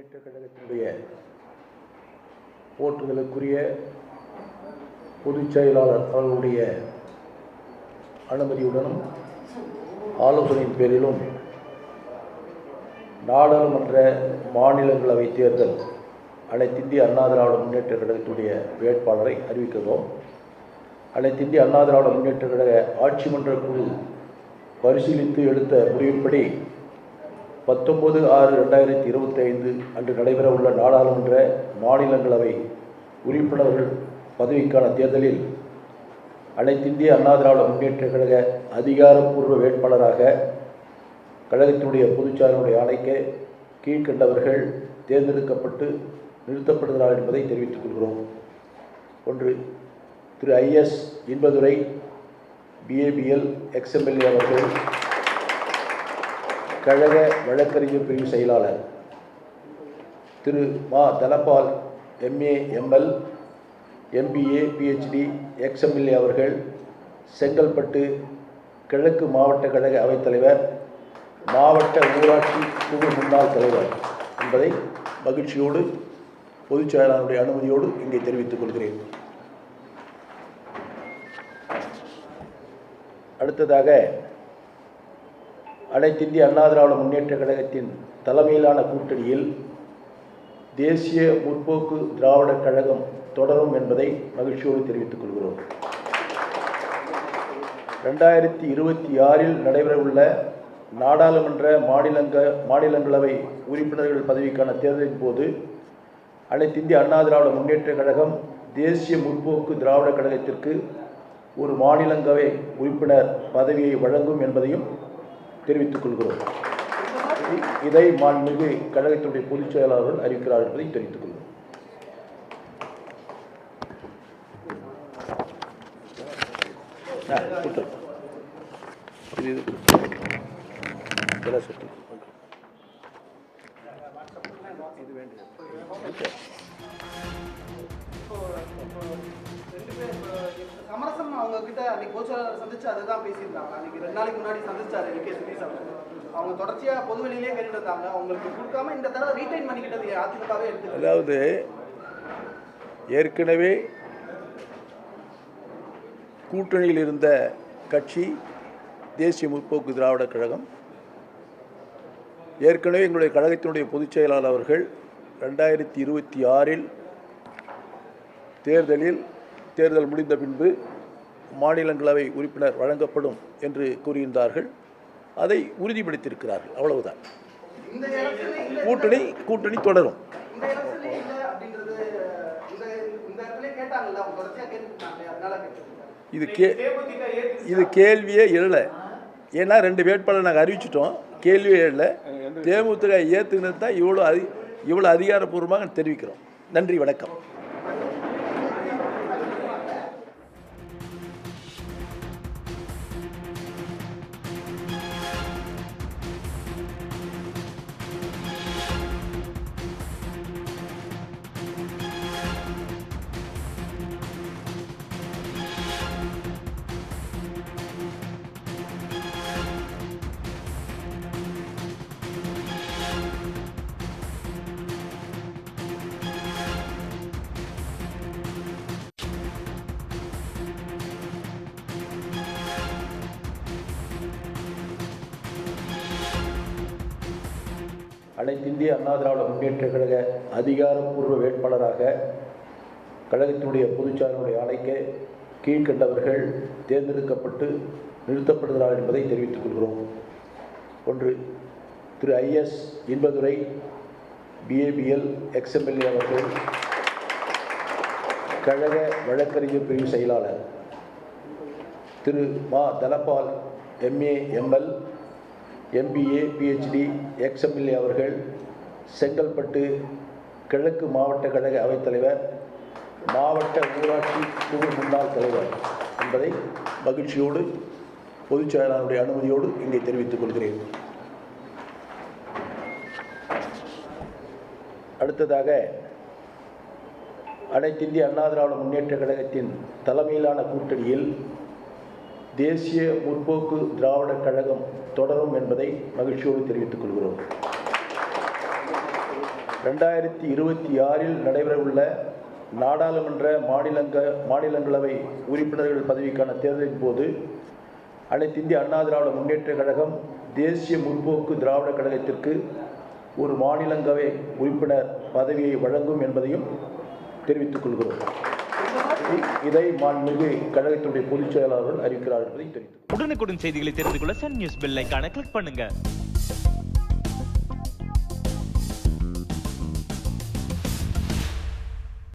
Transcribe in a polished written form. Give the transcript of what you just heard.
முன்னேற்றக் கழகத்தினுடைய போற்றுதலுக்குரிய பொதுச் செயலாளர் அவர்களுடைய அனுமதியுடனும் ஆலோசனையின் பேரிலும் நாடாளுமன்ற மாநிலங்களவை தேர்தல் அனைத்திந்திய அண்ணா திராவிட முன்னேற்றக் கழகத்துடைய வேட்பாளரை அறிவிக்கிறோம். அனைத்திந்திய அண்ணா திராவிட முன்னேற்றக் கழக ஆட்சி மன்ற குழு பரிசீலித்து எடுத்த முடிவின்படி 19/6/2025 அன்று நடைபெறவுள்ள நாடாளுமன்ற மாநிலங்களவை உறுப்பினர்கள் பதவிக்கான தேர்தலில் அனைத்திந்திய அண்ணா திராவிட முன்னேற்றக் கழக அதிகாரப்பூர்வ வேட்பாளராக கழகத்தினுடைய பொதுச்செயலாளருடைய ஆணைக்கு கீழ்கண்டவர்கள் தேர்ந்தெடுக்கப்பட்டு நிறுத்தப்படுகிறார் என்பதை தெரிவித்துக் கொள்கிறோம். 1. திரு IS இன்பதுரை BABL XMLA அவர்கள் கழக வழக்கறிஞர் பிரிவு செயலாளர். திரு மா Dhanapal MA ML MBA PhD XMLA அவர்கள் செங்கல்பட்டு கிழக்கு மாவட்ட கழக அவைத்தலைவர், மாவட்ட ஊராட்சி குழு முன்னாள் தலைவர் என்பதை மகிழ்ச்சியோடு பொதுச் செயலாளருடைய அனுமதியோடு இங்கே தெரிவித்துக் கொள்கிறேன். அடுத்ததாக அனைத்திந்திய அண்ணா திராவிட முன்னேற்றக் கழகத்தின் தலைமையிலான கூட்டணியில் தேசிய முற்போக்கு திராவிடக் கழகம் தொடரும் என்பதை மகிழ்ச்சியோடு தெரிவித்துக் கொள்கிறோம். 2026 நடைபெறவுள்ள நாடாளுமன்ற மாநிலங்களவை உறுப்பினர்கள் பதவிக்கான தேர்தலின் போது அனைத்திந்திய அண்ணா திராவிட முன்னேற்றக் கழகம் தேசிய முற்போக்கு திராவிடக் கழகத்திற்கு ஒரு மாநிலங்களவை உறுப்பினர் பதவியை வழங்கும் என்பதையும் தெரிவித்துக் கொள்கிறோம். இதை மாண்புமிகு கழகத்தினுடைய பொதுச் செயலாளர்கள் அறிவிக்கிறார் என்பதை தெரிவித்துக் கொள்கிறோம். சமரசம் அவங்க கிட்ட அன்னைக்கு பொதுச்செயலாளர் சந்திச்சு அதுதான் பேசியிருந்தாங்க. அன்னைக்கு 2 நாளைக்கு முன்னாடி சந்திச்சாரு LK சுரேஷ் அவர்கள். அவங்க தொடர்ச்சியா பொதுவெளியிலே கேட்டு இருந்தாங்க. அவங்களுக்கு கொடுக்காம இந்த தடவை ரீடைன் பண்ணிக்கிட்டது அதிமுகவே எடுத்து. அதாவது ஏற்கனவே கூட்டணியில் இருந்த கட்சி தேசிய முற்போக்கு திராவிட கழகம். ஏற்கனவே எங்களுடைய கழகத்தினுடைய பொதுச் செயலாளர் அவர்கள் 2026 தேர்தல் முடிந்த பின்பு மாநிலங்களவை உறுப்பினர் வழங்கப்படும் என்று கூறியிருந்தார்கள். அதை உறுதிப்படுத்தியிருக்கிறார்கள். அவ்வளவுதான். கூட்டணி தொடரும். இது கேள்வியே இல்லை. ஏன்னா 2 வேட்பாளர் நாங்கள் அறிவிச்சிட்டோம். கேள்வியே இல்லை. தேமுதிக ஏற்றுனது தான் இவ்வளோ அதிகாரப்பூர்வமாக தெரிவிக்கிறோம். நன்றி, வணக்கம். அனைத்திந்திய அண்ணா திராவிட முன்னேற்றக் கழக அதிகாரப்பூர்வ வேட்பாளராக கழகத்தினுடைய பொதுச்செயலாளருடைய ஆணைக்கு கீழ்கண்டவர்கள் தேர்ந்தெடுக்கப்பட்டு நிறுத்தப்படுகிறார் என்பதை தெரிவித்துக் கொள்கிறோம். 1. திரு IS இன்பதுரை BABL XMLA அவர்கள் கழக வழக்கறிஞர் பிரிவு செயலாளர். திரு மா Dhanapal MA ML MBA PhD XMLA அவர்கள் செங்கல்பட்டு கிழக்கு மாவட்ட கழக அவைத்தலைவர், மாவட்ட ஊராட்சி குழு முன்னாள் தலைவர் என்பதை மகிழ்ச்சியோடு பொதுச் செயலாளருடைய அனுமதியோடு இங்கே தெரிவித்துக் கொள்கிறேன். அடுத்ததாக அனைத்திந்திய அண்ணா திராவிட முன்னேற்றக் கழகத்தின் தலைமையிலான கூட்டணியில் தேசிய முற்போக்கு திராவிடக் கழகம் தொடரும் என்பதை மகிழ்ச்சியோடு தெரிவித்துக் கொள்கிறோம். 2026 நடைபெறவுள்ள நாடாளுமன்ற மாநிலங்களவை உறுப்பினர்கள் பதவிக்கான தேர்தலின் போது அனைத்து இந்திய அண்ணா திராவிட முன்னேற்றக் கழகம் தேசிய முற்போக்கு திராவிட கழகத்திற்கு ஒரு மாநிலங்களவை உறுப்பினர் பதவியை வழங்கும் என்பதையும் தெரிவித்துக் கொள்கிறோம். இதை மாண்புமிகு கழகத்துடைய பொதுச் செயலாளர்கள் அறிவிக்கிறார் என்பதை தெரிவித்துள்ளோம். உடனுக்குடன் செய்திகளை தெரிந்து கொள்ள சன் நியூஸ் பெல் ஐகானை கிளிக் பண்ணுங்க.